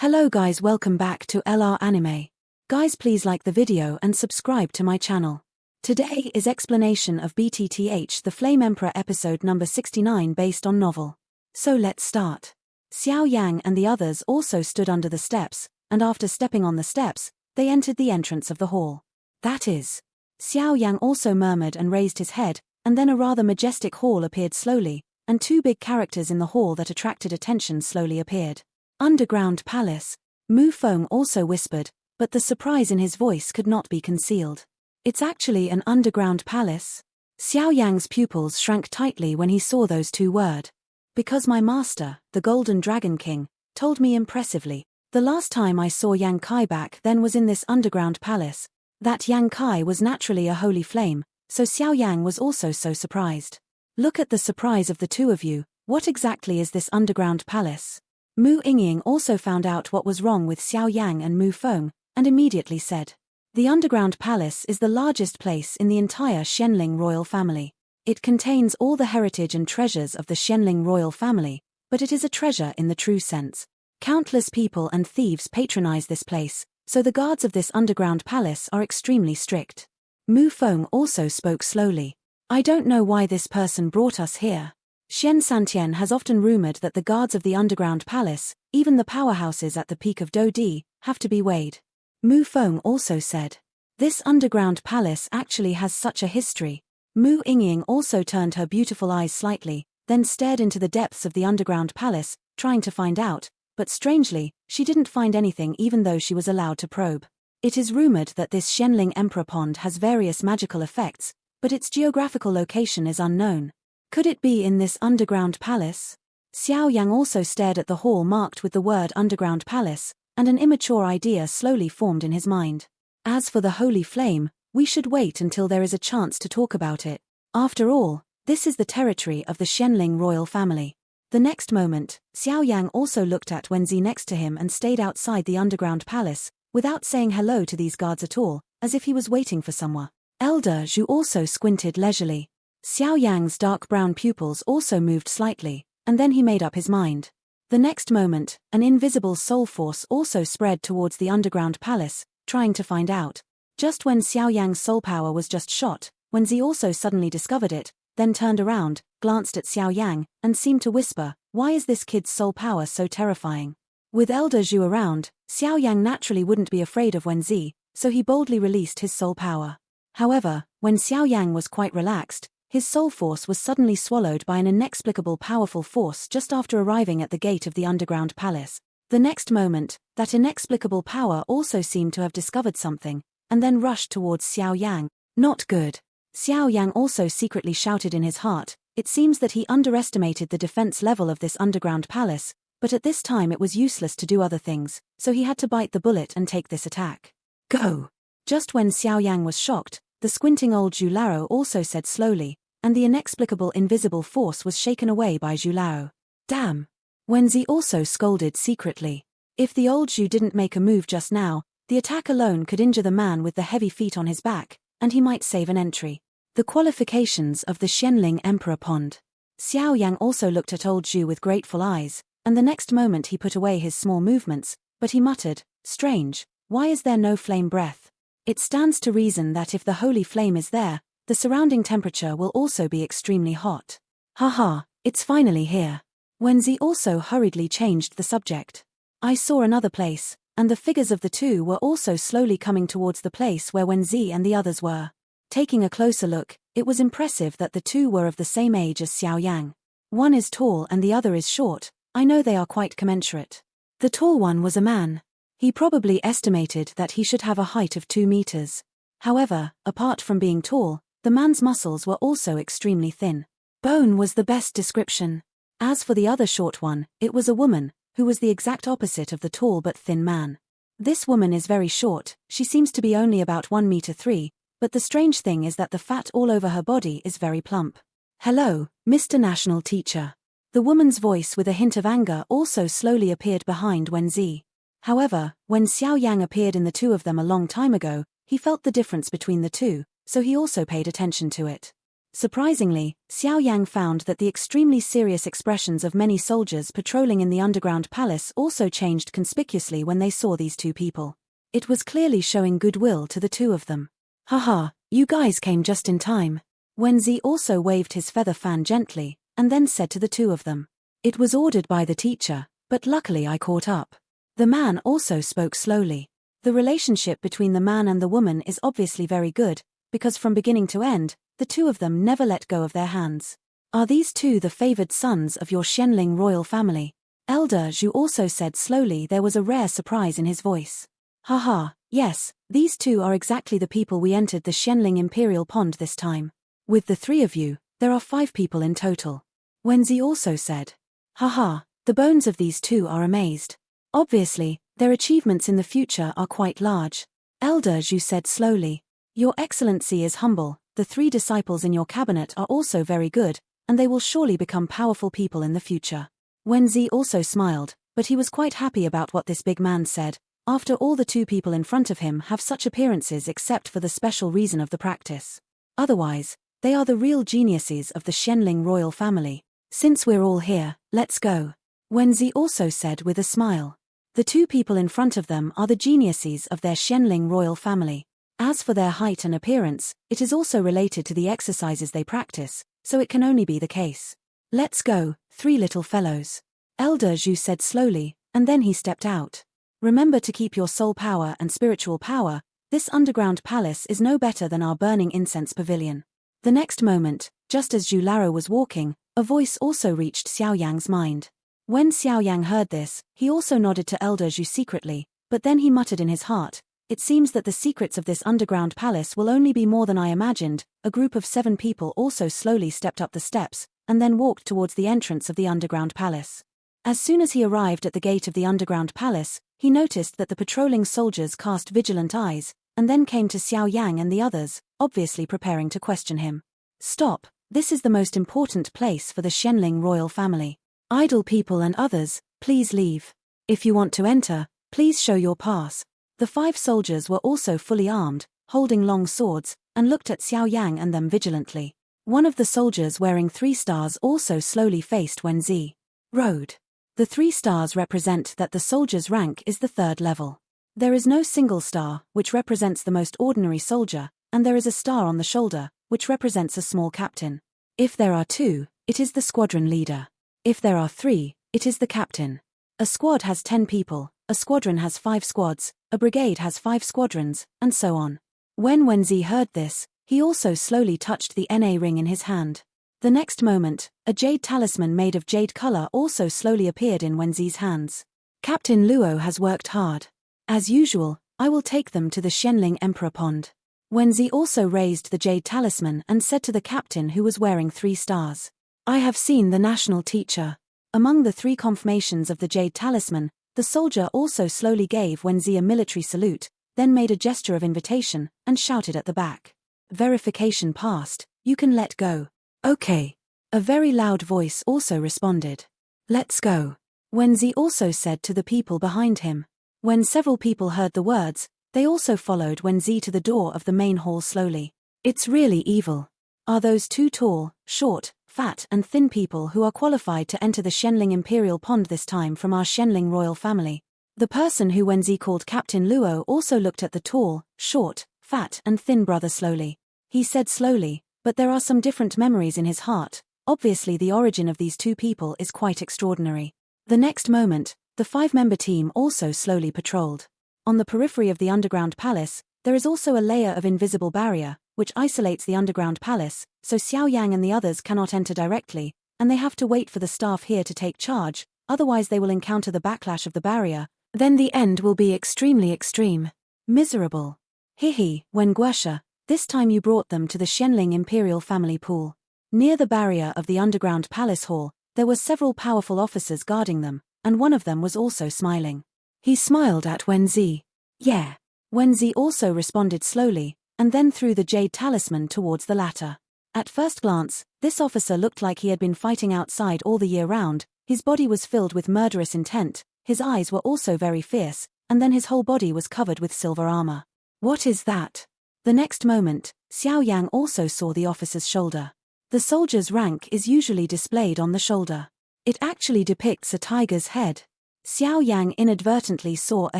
Hello guys, welcome back to LR Anime. Guys, please like the video and subscribe to my channel. Today is explanation of BTTH the Flame Emperor episode number 69 based on novel. So let's start. Xiao Yan and the others also stood under the steps, and after stepping on the steps, they entered the entrance of the hall. That is. Xiao Yan also murmured and raised his head, and then a rather majestic hall appeared slowly, and two big characters in the hall that attracted attention slowly appeared. Underground Palace. Mu Feng also whispered, but the surprise in his voice could not be concealed. It's actually an underground palace? Xiao Yang's pupils shrank tightly when he saw those two words. Because my master, the Golden Dragon King, told me impressively. The last time I saw Yang Kai back then was in this underground palace. That Yang Kai was naturally a holy flame, so Xiao Yang was also so surprised. Look at the surprise of the two of you. What exactly is this underground palace? Mu Yingying also found out what was wrong with Xiao Yang and Mu Feng, and immediately said, "The underground palace is the largest place in the entire Xianling royal family. It contains all the heritage and treasures of the Xianling royal family, but it is a treasure in the true sense. Countless people and thieves patronize this place, so the guards of this underground palace are extremely strict." Mu Feng also spoke slowly. "I don't know why this person brought us here. Xian Santian has often rumored that the guards of the underground palace, even the powerhouses at the peak of Dodi, have to be weighed." Mu Feng also said, "This underground palace actually has such a history." Mu Yingying also turned her beautiful eyes slightly, then stared into the depths of the underground palace, trying to find out, but strangely, she didn't find anything even though she was allowed to probe. It is rumored that this Xianling Emperor Pond has various magical effects, but its geographical location is unknown. Could it be in this underground palace? Xiao Yang also stared at the hall marked with the word underground palace, and an immature idea slowly formed in his mind. As for the holy flame, we should wait until there is a chance to talk about it. After all, this is the territory of the Xianling royal family. The next moment, Xiao Yang also looked at Wenzi next to him and stayed outside the underground palace, without saying hello to these guards at all, as if he was waiting for someone. Elder Zhu also squinted leisurely. Xiao Yang's dark brown pupils also moved slightly, and then he made up his mind. The next moment, an invisible soul force also spread towards the underground palace, trying to find out. Just when Xiao Yang's soul power was just shot, Wenzi also suddenly discovered it, then turned around, glanced at Xiao Yang, and seemed to whisper, "Why is this kid's soul power so terrifying?" With Elder Zhu around, Xiao Yang naturally wouldn't be afraid of Wenzi, so he boldly released his soul power. However, when Xiao Yang was quite relaxed, his soul force was suddenly swallowed by an inexplicable powerful force just after arriving at the gate of the underground palace. The next moment, that inexplicable power also seemed to have discovered something, and then rushed towards Xiao Yang. Not good. Xiao Yang also secretly shouted in his heart. It seems that he underestimated the defense level of this underground palace, but at this time it was useless to do other things, so he had to bite the bullet and take this attack. Go! Just when Xiao Yang was shocked, the squinting old Zhu Lao also said slowly, and the inexplicable invisible force was shaken away by Zhu Lao. Damn! Wenzi also scolded secretly. If the old Zhu didn't make a move just now, the attack alone could injure the man with the heavy feet on his back, and he might save an entry. The qualifications of the Xianling Emperor Pond. Xiao Yang also looked at old Zhu with grateful eyes, and the next moment he put away his small movements, but he muttered, "Strange, why is there no flame breath? It stands to reason that if the holy flame is there, the surrounding temperature will also be extremely hot. Haha, it's finally here." Wenzi also hurriedly changed the subject. "I saw another place, and the figures of the two were also slowly coming towards the place where Wenzi and the others were. Taking a closer look, it was impressive that the two were of the same age as Xiao Yang. One is tall and the other is short. I know they are quite commensurate. The tall one was a man. He probably estimated that he should have a height of 2 meters. However, apart from being tall, the man's muscles were also extremely thin. Bone was the best description. As for the other short one, it was a woman, who was the exact opposite of the tall but thin man. This woman is very short, she seems to be only about 1 meter 3, but the strange thing is that the fat all over her body is very plump. "Hello, Mr. National Teacher." The woman's voice with a hint of anger also slowly appeared behind Wenzi. However, when Xiao Yang appeared in the two of them a long time ago, he felt the difference between the two, so he also paid attention to it. Surprisingly, Xiao Yang found that the extremely serious expressions of many soldiers patrolling in the underground palace also changed conspicuously when they saw these two people. It was clearly showing goodwill to the two of them. Haha, you guys came just in time. Wenzi also waved his feather fan gently, and then said to the two of them. It was ordered by the teacher, but luckily I caught up. The man also spoke slowly. The relationship between the man and the woman is obviously very good, because from beginning to end, the two of them never let go of their hands. Are these two the favored sons of your Xianling royal family? Elder Zhu also said slowly. There was a rare surprise in his voice. Haha, yes, these two are exactly the people we entered the Xianling Imperial Pond this time. With the three of you, there are 5 people in total. Wenzi also said. Haha, the bones of these two are amazed. Obviously, their achievements in the future are quite large. Elder Zhu said slowly. Your Excellency is humble. The 3 disciples in your cabinet are also very good, and they will surely become powerful people in the future. Wenzi also smiled, but he was quite happy about what this big man said. After all, the 2 people in front of him have such appearances except for the special reason of the practice. Otherwise, they are the real geniuses of the Xianling royal family. Since we're all here, let's go. Wenzi also said with a smile. The 2 people in front of them are the geniuses of their Xianling royal family. As for their height and appearance, it is also related to the exercises they practice, so it can only be the case. Let's go, 3 little fellows. Elder Zhu said slowly, and then he stepped out. Remember to keep your soul power and spiritual power. This underground palace is no better than our burning incense pavilion. The next moment, just as Zhu Laro was walking, a voice also reached Xiao Yang's mind. When Xiao Yang heard this, he also nodded to Elder Zhu secretly, but then he muttered in his heart, it seems that the secrets of this underground palace will only be more than I imagined. A group of 7 people also slowly stepped up the steps, and then walked towards the entrance of the underground palace. As soon as he arrived at the gate of the underground palace, he noticed that the patrolling soldiers cast vigilant eyes, and then came to Xiao Yang and the others, obviously preparing to question him. Stop, this is the most important place for the Xianling royal family. Idle people and others, please leave. If you want to enter, please show your pass. The 5 soldiers were also fully armed, holding long swords, and looked at Xiao Yang and them vigilantly. One of the soldiers wearing 3 stars also slowly faced Wenzi. Road. The 3 stars represent that the soldier's rank is the 3rd level. There is no single star, which represents the most ordinary soldier, and there is a star on the shoulder, which represents a small captain. If there are 2, it is the squadron leader. If there are 3, it is the captain. A squad has 10 people, a squadron has 5 squads, a brigade has 5 squadrons, and so on. When Wenzi heard this, he also slowly touched the NA ring in his hand. The next moment, a jade talisman made of jade color also slowly appeared in Wenzi's hands. Captain Luo has worked hard. As usual, I will take them to the Xianling Emperor Pond. Wenzi also raised the jade talisman and said to the captain who was wearing 3 stars. I have seen the national teacher. Among the 3 confirmations of the jade talisman, the soldier also slowly gave Wenzi a military salute, then made a gesture of invitation, and shouted at the back. Verification passed, you can let go. Okay. A very loud voice also responded. Let's go. Wenzi also said to the people behind him. When several people heard the words, they also followed Wenzi to the door of the main hall slowly. It's really evil. Are those 2 tall, short, fat and thin people who are qualified to enter the Xianling Imperial Pond this time from our Xianling royal family? The person who Wenzi called Captain Luo also looked at the tall, short, fat and thin brother slowly. He said slowly, but there are some different memories in his heart. Obviously the origin of these 2 people is quite extraordinary. The next moment, the 5-member team also slowly patrolled. On the periphery of the underground palace, there is also a layer of invisible barrier, which isolates the underground palace, so Xiao Yang and the others cannot enter directly, and they have to wait for the staff here to take charge, otherwise they will encounter the backlash of the barrier, then the end will be extremely extreme. Miserable. Hihi, when Guosha, this time you brought them to the Xianling Imperial family pool. Near the barrier of the underground palace hall, there were several powerful officers guarding them, and one of them was also smiling. He smiled at Wenzi. Yeah. Wenzi also responded slowly, and then threw the jade talisman towards the latter. At first glance, this officer looked like he had been fighting outside all the year round. His body was filled with murderous intent, his eyes were also very fierce, and then his whole body was covered with silver armor. What is that? The next moment, Xiao Yang also saw the officer's shoulder. The soldier's rank is usually displayed on the shoulder. It actually depicts a tiger's head. Xiao Yan inadvertently saw a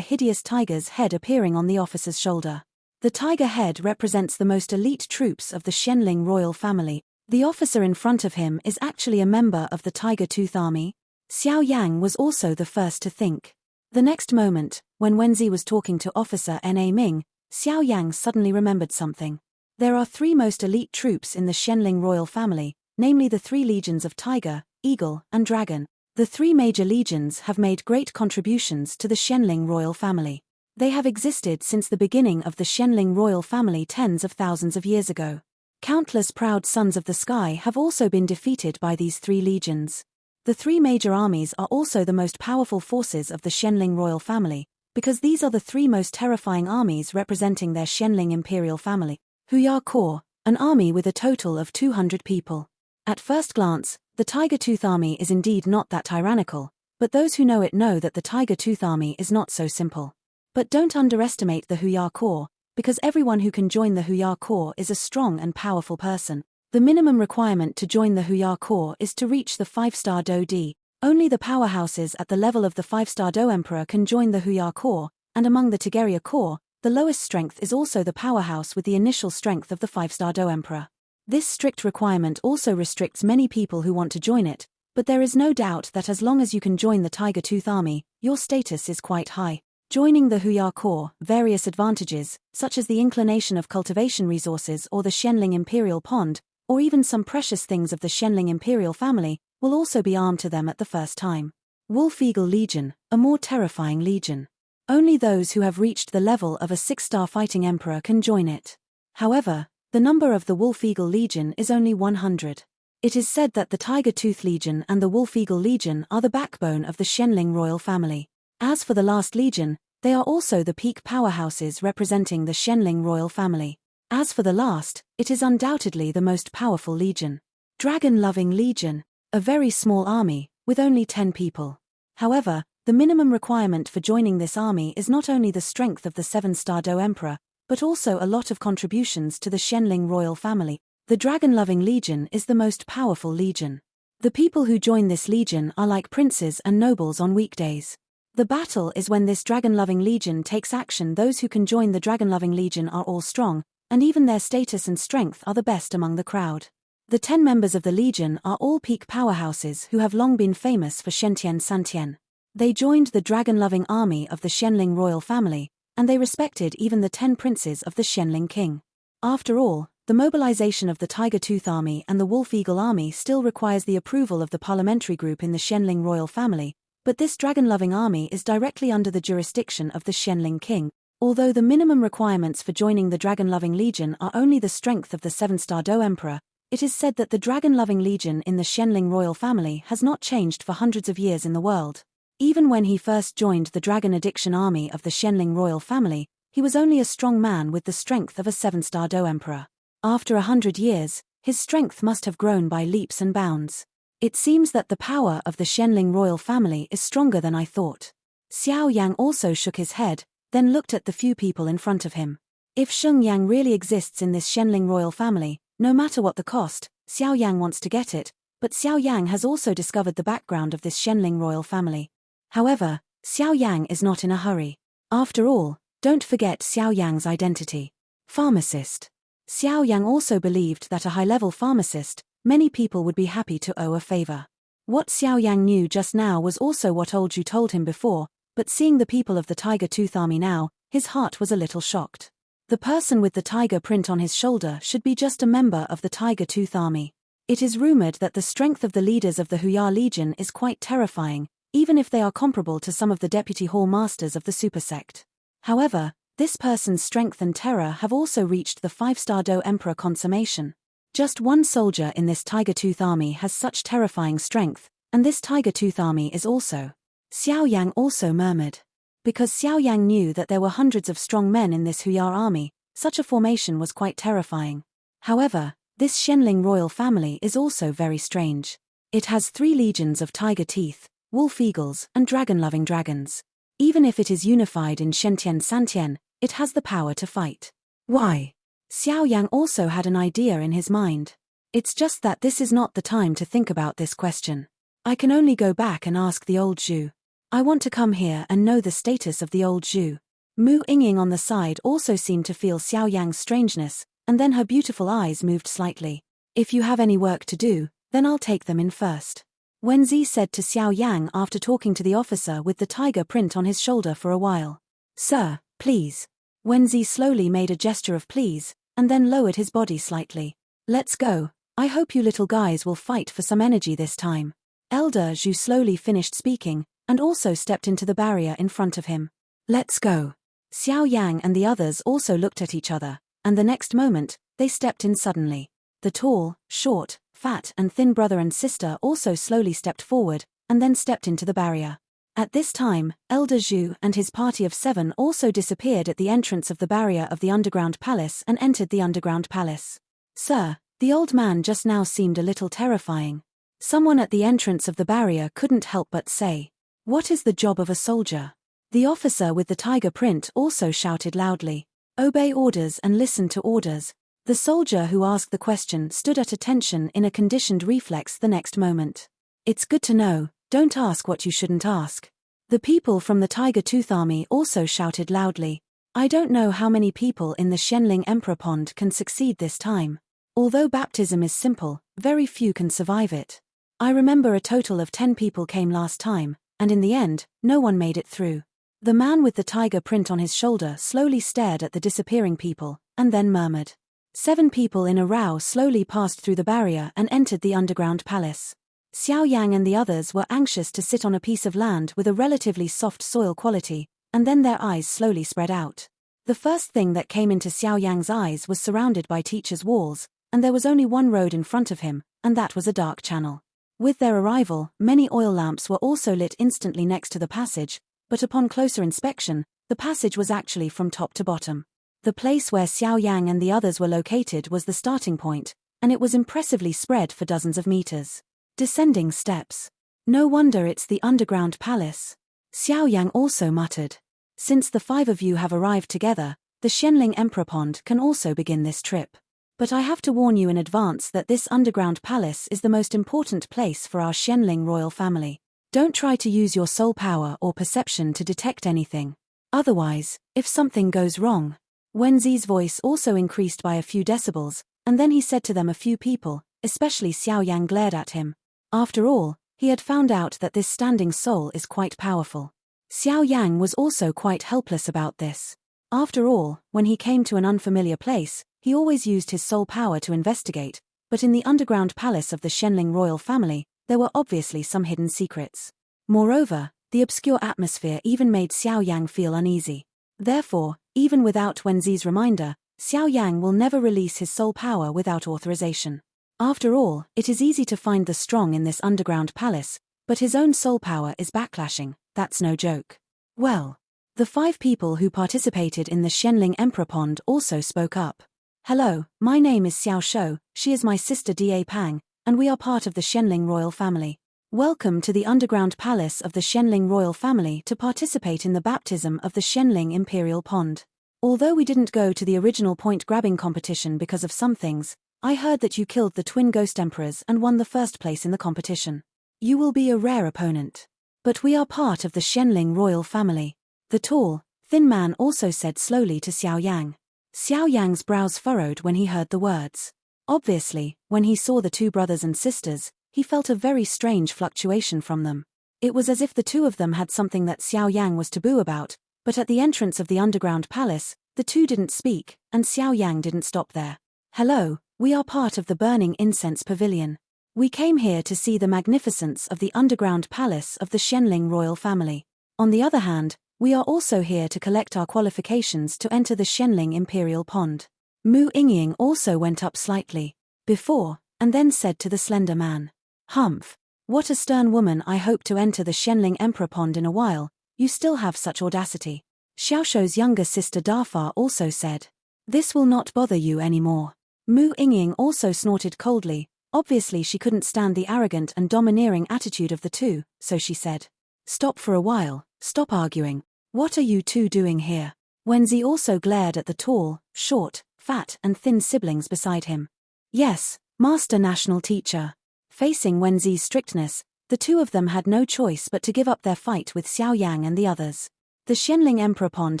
hideous tiger's head appearing on the officer's shoulder. The tiger head represents the most elite troops of the Xianling royal family. The officer in front of him is actually a member of the Tiger Tooth Army. Xiao Yang was also the first to think. The next moment, when Wenzi was talking to Officer Na Ming, Xiao Yang suddenly remembered something. There are three most elite troops in the Xianling royal family, namely the three legions of Tiger, Eagle, and Dragon. The three major legions have made great contributions to the Xianling royal family. They have existed since the beginning of the Xianling royal family tens of thousands of years ago. Countless proud sons of the sky have also been defeated by these three legions. The three major armies are also the most powerful forces of the Xianling royal family, because these are the three most terrifying armies representing their Xianling imperial family. Huya Corps, an army with a total of 200 people. At first glance, the Tiger Tooth Army is indeed not that tyrannical, but those who know it know that the Tiger Tooth Army is not so simple. But don't underestimate the Huya Corps, because everyone who can join the Huya Corps is a strong and powerful person. The minimum requirement to join the Huya Corps is to reach the 5-star Do D. Only the powerhouses at the level of the 5-star Do Emperor can join the Huya Corps, and among the Tigeria Corps, the lowest strength is also the powerhouse with the initial strength of the 5-star Do Emperor. This strict requirement also restricts many people who want to join it, but there is no doubt that as long as you can join the Tiger Tooth Army, your status is quite high. Joining the Huya Corps, various advantages, such as the inclination of cultivation resources or the Xianling Imperial Pond, or even some precious things of the Xianling Imperial family, will also be armed to them at the first time. Wolf Eagle Legion, a more terrifying legion. Only those who have reached the level of a 6-star fighting emperor can join it. However, the number of the Wolf Eagle Legion is only 100. It is said that the Tiger Tooth Legion and the Wolf Eagle Legion are the backbone of the Xianling royal family. As for the last legion, they are also the peak powerhouses representing the Xianling royal family. As for the last, it is undoubtedly the most powerful legion. Dragon-loving Legion, a very small army, with only 10 people. However, the minimum requirement for joining this army is not only the strength of the 7-star Do Emperor, but also a lot of contributions to the Xianling royal family. The Dragon-loving Legion is the most powerful legion. The people who join this legion are like princes and nobles on weekdays. The battle is when this Dragon-loving Legion takes action. Those who can join the Dragon-loving Legion are all strong, and even their status and strength are the best among the crowd. The 10 members of the Legion are all peak powerhouses who have long been famous for Shentian Santian. They joined the dragon-loving army of the Xianling royal family, and they respected even the 10 princes of the Xianling king. After all, the mobilization of the Tiger Tooth Army and the Wolf Eagle Army still requires the approval of the parliamentary group in the Xianling royal family, but this dragon-loving army is directly under the jurisdiction of the Xianling king. Although the minimum requirements for joining the Dragon-loving Legion are only the strength of the 7-star Do Emperor, it is said that the Dragon-loving Legion in the Xianling royal family has not changed for hundreds of years in the world. Even when he first joined the Dragon Addiction Army of the Xianling royal family, he was only a strong man with the strength of a 7-star Do Emperor. After 100 years, his strength must have grown by leaps and bounds. It seems that the power of the Xianling royal family is stronger than I thought. Xiao Yang also shook his head, then looked at the few people in front of him. If Sheng Yang really exists in this Xianling royal family, no matter what the cost, Xiao Yang wants to get it, but Xiao Yang has also discovered the background of this Xianling royal family. However, Xiao Yang is not in a hurry. After all, don't forget Xiao Yang's identity. Pharmacist. Xiao Yang also believed that a high-level pharmacist, many people would be happy to owe a favor. What Xiao Yang knew just now was also what Old Ju told him before, but seeing the people of the Tiger Tooth Army now, his heart was a little shocked. The person with the tiger print on his shoulder should be just a member of the Tiger Tooth Army. It is rumored that the strength of the leaders of the Huya Legion is quite terrifying, even if they are comparable to some of the deputy hall masters of the super sect. However, this person's strength and terror have also reached the 5-star Do Emperor consummation. Just one soldier in this Tiger Tooth Army has such terrifying strength, and this Tiger Tooth Army is also. Xiao Yang also murmured. Because Xiao Yang knew that there were hundreds of strong men in this Huya army, such a formation was quite terrifying. However, this Xianling royal family is also very strange. It has 3 legions of tiger teeth, wolf eagles, and dragon-loving dragons. Even if it is unified in Shentian Santian, it has the power to fight. Why? Xiao Yang also had an idea in his mind. It's just that this is not the time to think about this question. I can only go back and ask the old Zhu. I want to come here and know the status of the old Zhu. Mu Yingying on the side also seemed to feel Xiao Yang's strangeness, and then her beautiful eyes moved slightly. If you have any work to do, then I'll take them in first. Wenzi said to Xiao Yang after talking to the officer with the tiger print on his shoulder for a while. Sir, please. Wenzi slowly made a gesture of please, and then lowered his body slightly. Let's go. I hope you little guys will fight for some energy this time. Elder Zhu slowly finished speaking, and also stepped into the barrier in front of him. Let's go. Xiao Yang and the others also looked at each other, and the next moment, they stepped in suddenly. The tall, short, fat and thin brother and sister also slowly stepped forward, and then stepped into the barrier. At this time, Elder Zhu and his party of 7 also disappeared at the entrance of the barrier of the underground palace and entered the underground palace. Sir, the old man just now seemed a little terrifying. Someone at the entrance of the barrier couldn't help but say. What is the job of a soldier? The officer with the tiger print also shouted loudly. Obey orders and listen to orders. The soldier who asked the question stood at attention in a conditioned reflex the next moment. It's good to know, don't ask what you shouldn't ask. The people from the Tiger Tooth Army also shouted loudly. I don't know how many people in the Flame Emperor Pond can succeed this time. Although baptism is simple, very few can survive it. I remember a total of 10 people came last time, and in the end, no one made it through. The man with the tiger print on his shoulder slowly stared at the disappearing people, and then murmured. 7 people in a row slowly passed through the barrier and entered the underground palace. Xiao Yang and the others were anxious to sit on a piece of land with a relatively soft soil quality, and then their eyes slowly spread out. The first thing that came into Xiao Yang's eyes was surrounded by teachers' walls, and there was only one road in front of him, and that was a dark channel. With their arrival, many oil lamps were also lit instantly next to the passage, but upon closer inspection, the passage was actually from top to bottom. The place where Xiao Yang and the others were located was the starting point, and it was impressively spread for dozens of meters. Descending steps. No wonder it's the underground palace. Xiao Yang also muttered. Since the 5 of you have arrived together, the Flame Emperor Pond can also begin this trip. But I have to warn you in advance that this underground palace is the most important place for our Xianling royal family. Don't try to use your soul power or perception to detect anything. Otherwise, if something goes wrong. Wenzi's voice also increased by a few decibels, and then he said to them a few people, especially Xiao Yang glared at him. After all, he had found out that this standing soul is quite powerful. Xiao Yang was also quite helpless about this. After all, when he came to an unfamiliar place, he always used his soul power to investigate, but in the underground palace of the Xianling royal family, there were obviously some hidden secrets. Moreover, the obscure atmosphere even made Xiao Yang feel uneasy. Therefore, even without Wenzi's reminder, Xiao Yang will never release his soul power without authorization. After all, it is easy to find the strong in this underground palace, but his own soul power is backlashing, that's no joke. Well, the 5 people who participated in the Xianling Emperor Pond also spoke up. Hello, my name is Xiao Shou, she is my sister Da Pang, and we are part of the Xianling royal family. Welcome to the underground palace of the Xianling royal family to participate in the baptism of the Xianling Imperial Pond. Although we didn't go to the original point-grabbing competition because of some things, I heard that you killed the twin ghost emperors and won the first place in the competition. You will be a rare opponent. But we are part of the Xianling royal family. The tall, thin man also said slowly to Xiao Yang. Xiao Yang's brows furrowed when he heard the words. Obviously, when he saw the 2 brothers and sisters, he felt a very strange fluctuation from them. It was as if the 2 of them had something that Xiao Yang was taboo about, but at the entrance of the underground palace, the 2 didn't speak, and Xiao Yang didn't stop there. Hello, we are part of the Burning Incense Pavilion. We came here to see the magnificence of the underground palace of the Xianling royal family. On the other hand, we are also here to collect our qualifications to enter the Xianling Imperial Pond. Mu Yingying also went up slightly, before, and then said to the slender man. Humph. What a stern woman. I hope to enter the Xianling Emperor Pond in a while, you still have such audacity. Xiaoshou's younger sister Dafa also said. This will not bother you anymore. Mu Yingying also snorted coldly. Obviously she couldn't stand the arrogant and domineering attitude of the 2, so she said. Stop for a while, stop arguing. What are you 2 doing here? Wenzi also glared at the tall, short, fat and thin siblings beside him. Yes, Master National Teacher. Facing Wenzi's strictness, the two of them had no choice but to give up their fight with Xiao Yan and the others. The Xianling Emperor Pond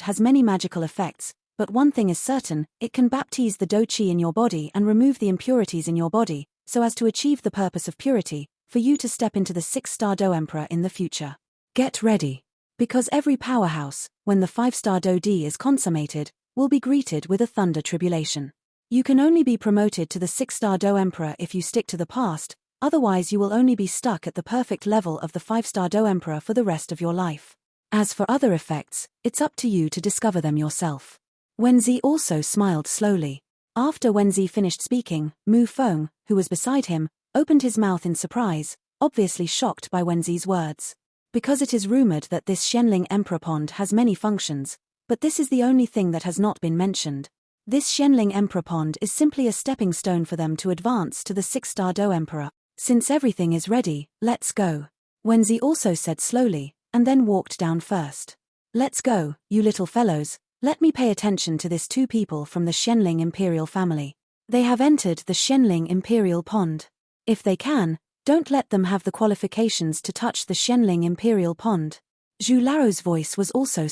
has many magical effects, but one thing is certain, it can baptize the Do Qi in your body and remove the impurities in your body, so as to achieve the purpose of purity, for you to step into the 6-star Do Emperor in the future. Get ready. Because every powerhouse, when the 5-star Do D is consummated, will be greeted with a thunder tribulation. You can only be promoted to the 6-star Do Emperor if you stick to the past, otherwise you will only be stuck at the perfect level of the 5-star Do Emperor for the rest of your life. As for other effects, it's up to you to discover them yourself. Wenzi also smiled slowly. After Wenzi finished speaking, Mu Feng, who was beside him, opened his mouth in surprise, obviously shocked by Wenzi's words. Because it is rumored that this Xianling Emperor Pond has many functions, but this is the only thing that has not been mentioned. This Xianling Emperor Pond is simply a stepping stone for them to advance to the 6-star Do Emperor. Since everything is ready, let's go. Wenzi also said slowly, and then walked down first. Let's go, you little fellows, let me pay attention to this 2 people from the Xianling Imperial family. They have entered the Xianling Imperial Pond. If they can, don't let them have the qualifications to touch the Xianling Imperial Pond. Zhu Lao's voice was also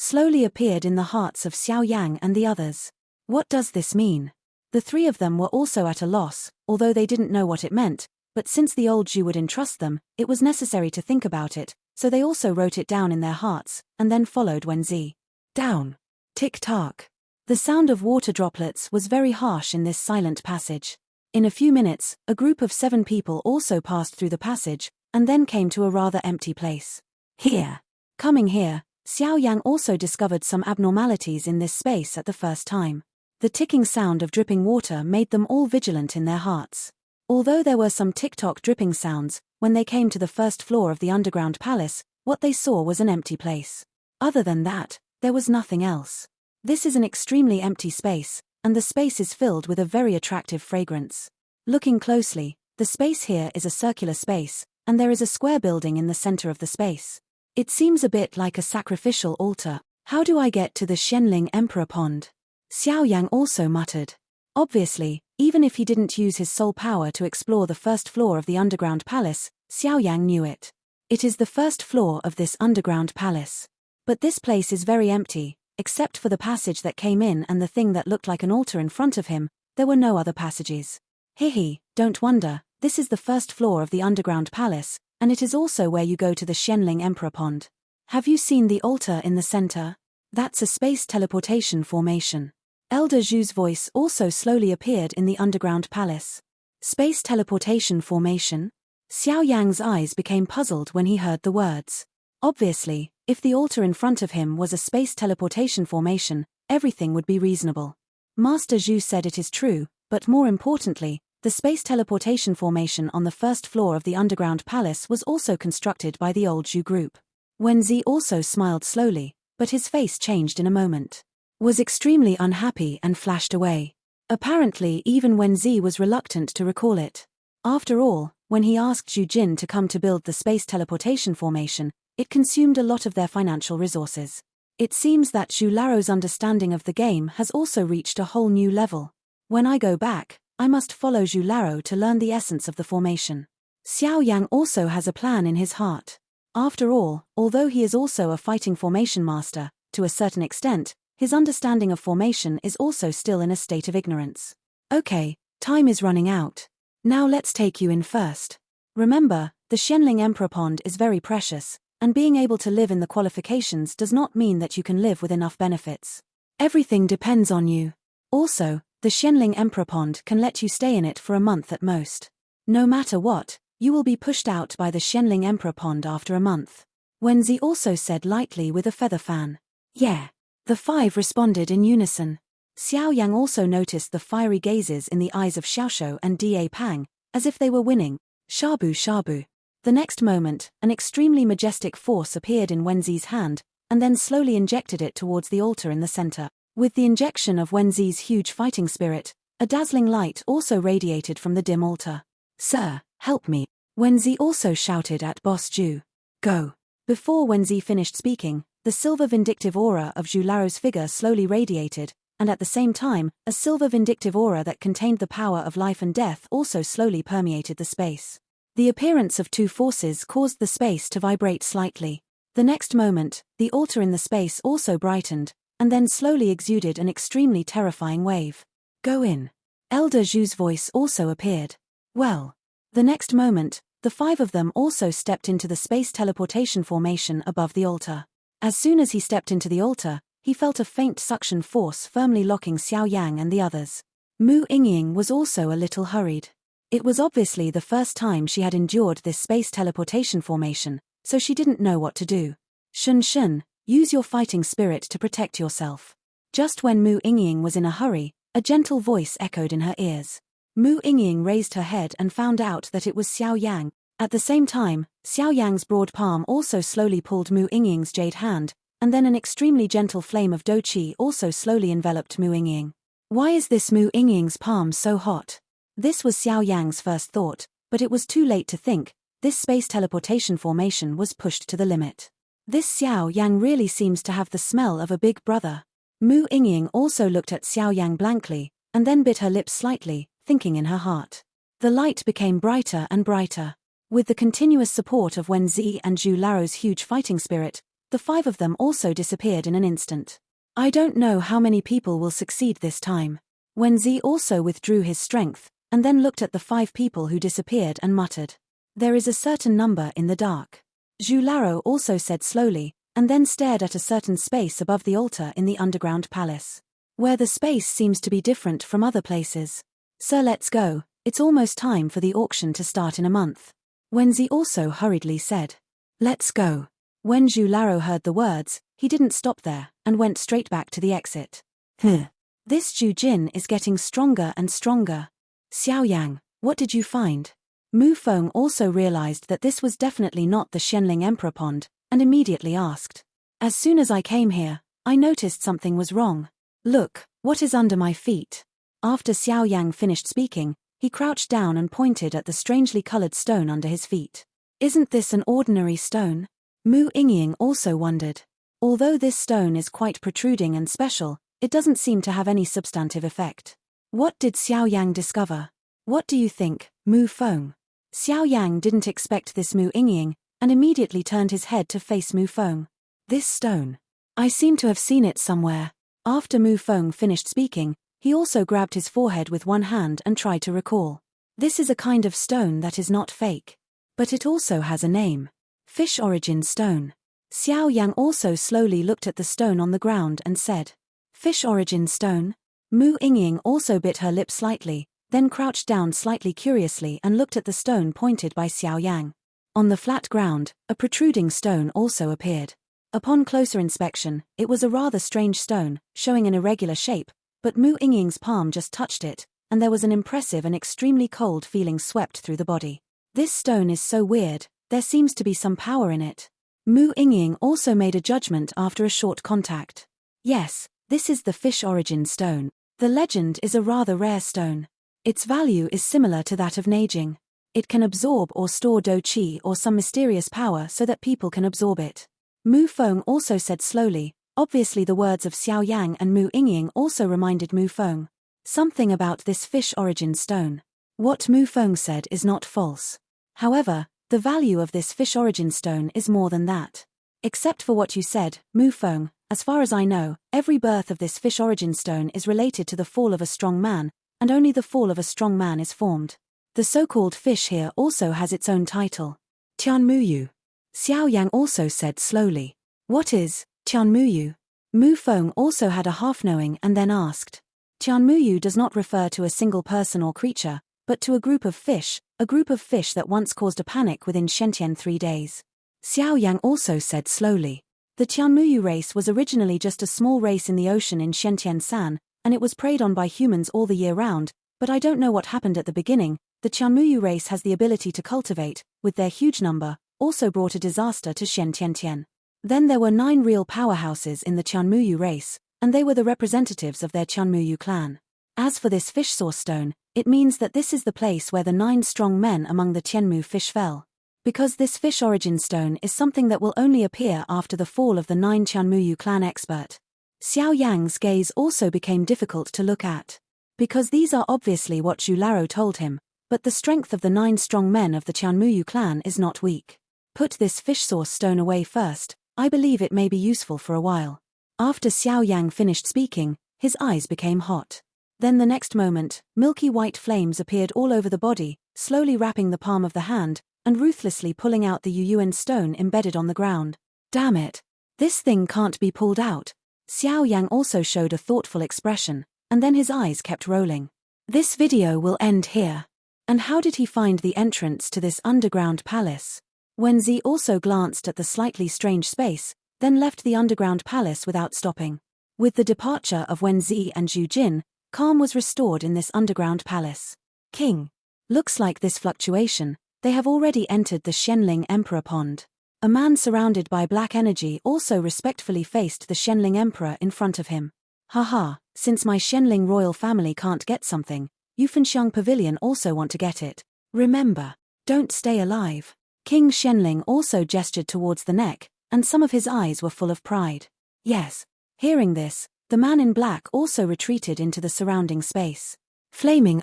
slowly appeared in the hearts of Xiao Yang and the others. What does this mean? The 3 of them were also at a loss, although they didn't know what it meant, but since the old Zhu would entrust them, it was necessary to think about it, so they also wrote it down in their hearts, and then followed Wenzi. Down. Tick-tock. The sound of water droplets was very harsh in this silent passage. In a few minutes, a group of 7 people also passed through the passage, and then came to a rather empty place. Here. Coming here, Xiao Yang also discovered some abnormalities in this space at the first time. The ticking sound of dripping water made them all vigilant in their hearts. Although there were some tick-tock dripping sounds, when they came to the first floor of the underground palace, what they saw was an empty place. Other than that, there was nothing else. This is an extremely empty space, and the space is filled with a very attractive fragrance. Looking closely, the space here is a circular space, and there is a square building in the center of the space. It seems a bit like a sacrificial altar. How do I get to the Xianling Emperor Pond? Xiao Yang also muttered. Obviously, even if he didn't use his soul power to explore the first floor of the underground palace, Xiao Yang knew it. It is the first floor of this underground palace. But this place is very empty. Except for the passage that came in and the thing that looked like an altar in front of him, there were no other passages. Hihi, don't wonder, this is the first floor of the underground palace, and it is also where you go to the Xianling Emperor Pond. Have you seen the altar in the center? That's a space teleportation formation. Elder Zhu's voice also slowly appeared in the underground palace. Space teleportation formation? Xiao Yang's eyes became puzzled when he heard the words. Obviously, if the altar in front of him was a space teleportation formation, everything would be reasonable. Master Zhu said it is true, but more importantly, the space teleportation formation on the first floor of the underground palace was also constructed by the old Zhu group. Wenzi also smiled slowly, but his face changed in a moment. Was extremely unhappy and flashed away. Apparently even Wenzi was reluctant to recall it. After all, when he asked Zhu Jin to come to build the space teleportation formation, it consumed a lot of their financial resources. It seems that Zhu Lao's understanding of the game has also reached a whole new level. When I go back, I must follow Zhu Lao to learn the essence of the formation. Xiao Yang also has a plan in his heart. After all, although he is also a fighting formation master, to a certain extent, his understanding of formation is also still in a state of ignorance. Okay, time is running out. Now let's take you in first. Remember, the Xianling Emperor Pond is very precious, and being able to live in the qualifications does not mean that you can live with enough benefits. Everything depends on you. Also, the Xianling Emperor Pond can let you stay in it for a month at most. No matter what, you will be pushed out by the Xianling Emperor Pond after a month. Wenzi also said lightly with a feather fan. Yeah. The 5 responded in unison. Xiao Yang also noticed the fiery gazes in the eyes of Xiaoshu and Da Pang, as if they were winning. Shabu shabu. The next moment, an extremely majestic force appeared in Wenzi's hand, and then slowly injected it towards the altar in the center. With the injection of Wenzi's huge fighting spirit, a dazzling light also radiated from the dim altar. Sir, help me. Wenzi also shouted at Boss Zhu. Go. Before Wenzi finished speaking, the silver vindictive aura of Zhu Lao's figure slowly radiated, and at the same time, a silver vindictive aura that contained the power of life and death also slowly permeated the space. The appearance of two forces caused the space to vibrate slightly. The next moment, the altar in the space also brightened, and then slowly exuded an extremely terrifying wave. Go in. Elder Zhu's voice also appeared. Well. The next moment, the five of them also stepped into the space teleportation formation above the altar. As soon as he stepped into the altar, he felt a faint suction force firmly locking Xiao Yang and the others. Mu Yingying was also a little hurried. It was obviously the first time she had endured this space teleportation formation, so she didn't know what to do. Shun Shun, use your fighting spirit to protect yourself. Just when Mu Yingying was in a hurry, a gentle voice echoed in her ears. Mu Yingying raised her head and found out that it was Xiao Yang. At the same time, Xiao Yang's broad palm also slowly pulled Mu Yingying's jade hand, and then an extremely gentle flame of Do Qi also slowly enveloped Mu Yingying. Why is this Mu Yingying's palm so hot? This was Xiao Yang's first thought, but it was too late to think. This space teleportation formation was pushed to the limit. This Xiao Yang really seems to have the smell of a big brother. Mu Yingying also looked at Xiao Yang blankly, and then bit her lips slightly, thinking in her heart. The light became brighter and brighter. With the continuous support of Wen Zi and Zhu Laro's huge fighting spirit, the five of them also disappeared in an instant. I don't know how many people will succeed this time. Wen Zi also withdrew his strength, and then looked at the five people who disappeared and muttered. There is a certain number in the dark. Zhu Laro also said slowly, and then stared at a certain space above the altar in the underground palace. Where the space seems to be different from other places. Sir, let's go, it's almost time for the auction to start in a month. Wen Zi also hurriedly said. Let's go. When Zhu Laro heard the words, he didn't stop there, and went straight back to the exit. This Zhu Jin is getting stronger and stronger. Xiao Yang, what did you find? Mu Feng also realized that this was definitely not the Xianling Emperor Pond, and immediately asked. As soon as I came here, I noticed something was wrong. Look, what is under my feet? After Xiao Yang finished speaking, he crouched down and pointed at the strangely colored stone under his feet. Isn't this an ordinary stone? Mu Yingying also wondered. Although this stone is quite protruding and special, it doesn't seem to have any substantive effect. What did Xiao Yang discover? What do you think, Mu Feng? Xiao Yang didn't expect this Mu Yingying, and immediately turned his head to face Mu Feng. This stone. I seem to have seen it somewhere. After Mu Feng finished speaking, he also grabbed his forehead with one hand and tried to recall. This is a kind of stone that is not fake. But it also has a name. Fish origin stone. Xiao Yang also slowly looked at the stone on the ground and said. Fish origin stone? Mu Yingying also bit her lip slightly, then crouched down slightly curiously and looked at the stone pointed by Xiao Yang. On the flat ground, a protruding stone also appeared. Upon closer inspection, it was a rather strange stone, showing an irregular shape, but Mu Yingying's palm just touched it, and there was an impressive and extremely cold feeling swept through the body. This stone is so weird, there seems to be some power in it. Mu Yingying also made a judgment after a short contact. Yes, this is the fish origin stone. The legend is a rather rare stone. Its value is similar to that of Neijing. It can absorb or store Do Qi or some mysterious power so that people can absorb it. Mu Feng also said slowly. Obviously the words of Xiao Yang and Mu Yingying also reminded Mu Feng. Something about this fish origin stone. What Mu Feng said is not false. However, the value of this fish origin stone is more than that. Except for what you said, Mu Feng, as far as I know, every birth of this fish origin stone is related to the fall of a strong man, and only the fall of a strong man is formed. The so-called fish here also has its own title. Tianmuyu. Xiao Yang also said slowly. What is Tianmuyu? Mu Feng also had a half-knowing and then asked. Tianmuyu does not refer to a single person or creature, but to a group of fish that once caused a panic within Shentian 3 days. Xiao Yang also said slowly. The Tianmuyu race was originally just a small race in the ocean in Shentian San, and it was preyed on by humans all the year round, but I don't know what happened at the beginning. The Tianmuyu race has the ability to cultivate, with their huge number, also brought a disaster to Shentian. Then there were 9 real powerhouses in the Tianmuyu race, and they were the representatives of their Tianmuyu clan. As for this fish source stone, it means that this is the place where the 9 strong men among the Tianmu fish fell. Because this fish origin stone is something that will only appear after the fall of the 9 Tianmuyu clan expert. Xiao Yang's gaze also became difficult to look at. Because these are obviously what Zhu Laro told him, but the strength of the 9 strong men of the Qianmuyu clan is not weak. Put this fish sauce stone away first, I believe it may be useful for a while. After Xiao Yang finished speaking, his eyes became hot. Then the next moment, milky white flames appeared all over the body, slowly wrapping the palm of the hand, and ruthlessly pulling out the Yuyuan stone embedded on the ground. Damn it! This thing can't be pulled out. Xiao Yang also showed a thoughtful expression, and then his eyes kept rolling. This video will end here. And how did he find the entrance to this underground palace? Wenzi also glanced at the slightly strange space, then left the underground palace without stopping. With the departure of Wenzi and Zhu Jin, calm was restored in this underground palace. King. Looks like this fluctuation, they have already entered the Shenling Emperor Pond. A man surrounded by black energy also respectfully faced the Shenling Emperor in front of him. Haha, since my Shenling royal family can't get something, Yufanxiang Pavilion also want to get it. Remember, don't stay alive. King Shenling also gestured towards the neck, and some of his eyes were full of pride. Yes. Hearing this, the man in black also retreated into the surrounding space. Flaming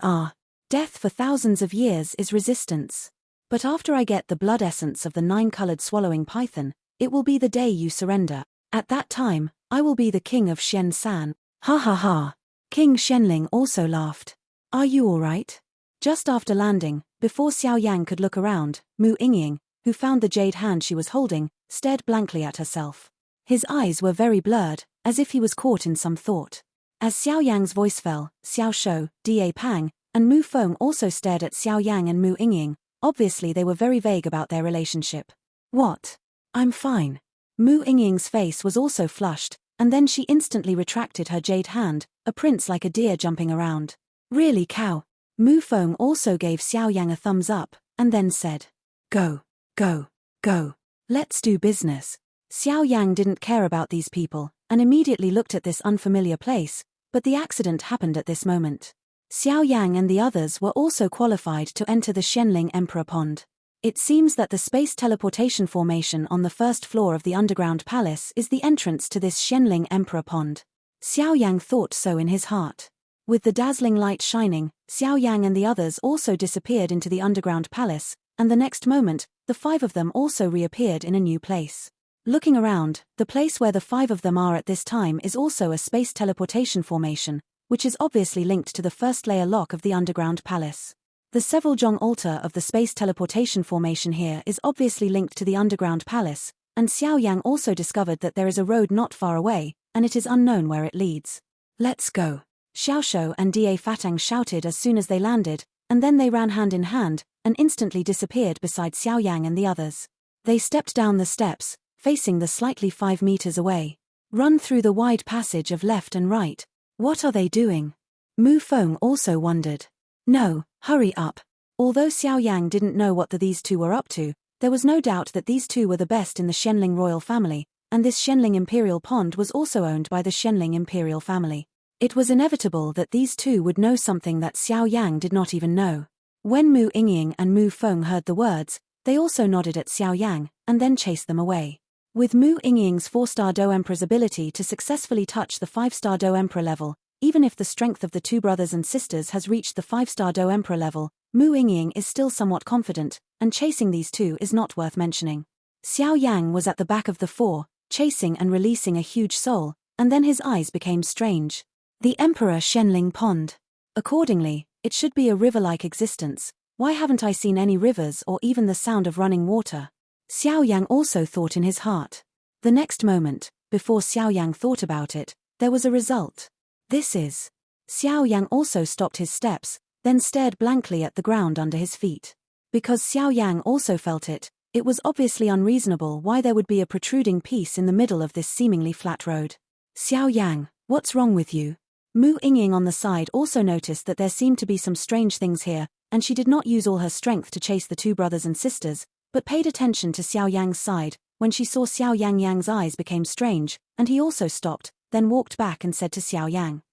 death for thousands of years is resistance. But after I get the blood essence of the 9-colored swallowing python, it will be the day you surrender. At that time, I will be the king of Shen San. Ha ha ha. King Shenling also laughed. Are you alright? Just after landing, before Xiao Yang could look around, Mu Yingying, who found the jade hand she was holding, stared blankly at herself. His eyes were very blurred, as if he was caught in some thought. As Xiao Yang's voice fell, Xiao Shou, Da Pang, and Mu Feng also stared at Xiao Yang and Mu Yingying. Obviously they were very vague about their relationship. What? I'm fine. Mu Yingying's face was also flushed, and then she instantly retracted her jade hand, a prince like a deer jumping around. Really cow. Mu Feng also gave Xiao Yang a thumbs up, and then said, Go, go, go. Let's do business. Xiao Yang didn't care about these people, and immediately looked at this unfamiliar place, but the accident happened at this moment. Xiao Yang and the others were also qualified to enter the Shenling Emperor Pond. It seems that the space teleportation formation on the first floor of the underground palace is the entrance to this Shenling Emperor Pond. Xiao Yang thought so in his heart. With the dazzling light shining, Xiao Yang and the others also disappeared into the underground palace, and the next moment, the 5 of them also reappeared in a new place. Looking around, the place where the 5 of them are at this time is also a space teleportation formation, which is obviously linked to the first layer lock of the underground palace. The Seveljong altar of the space teleportation formation here is obviously linked to the underground palace, and Xiao Yang also discovered that there is a road not far away, and it is unknown where it leads. Let's go. Xiao Shou and Da Fatang shouted as soon as they landed, and then they ran hand in hand, and instantly disappeared beside Xiao Yang and the others. They stepped down the steps, facing the slightly 5 meters away. Run through the wide passage of left and right. What are they doing? Mu Feng also wondered. No, hurry up. Although Xiao Yang didn't know what these 2 were up to, there was no doubt that these 2 were the best in the Shenling royal family, and this Shenling Imperial Pond was also owned by the Shenling Imperial family. It was inevitable that these 2 would know something that Xiao Yang did not even know. When Mu Yingying and Mu Feng heard the words, they also nodded at Xiao Yang, and then chased them away. With Mu Yingying's 4-star Do Emperor's ability to successfully touch the 5-star Do Emperor level, even if the strength of the 2 brothers and sisters has reached the 5-star Do Emperor level, Mu Yingying is still somewhat confident, and chasing these 2 is not worth mentioning. Xiao Yang was at the back of the 4, chasing and releasing a huge soul, and then his eyes became strange. The Emperor Shenling Pond. Accordingly, it should be a river-like existence. Why haven't I seen any rivers or even the sound of running water? Xiao Yang also thought in his heart. The next moment, before Xiao Yang thought about it, there was a result. This is. Xiao Yang also stopped his steps, then stared blankly at the ground under his feet. Because Xiao Yang also felt it, it was obviously unreasonable why there would be a protruding piece in the middle of this seemingly flat road. Xiao Yang, what's wrong with you? Mu Yingying on the side also noticed that there seemed to be some strange things here, and she did not use all her strength to chase the 2 brothers and sisters, but paid attention to Xiao Yang's side. When she saw Xiao Yang's eyes became strange, and he also stopped, then walked back and said to Xiao Yang,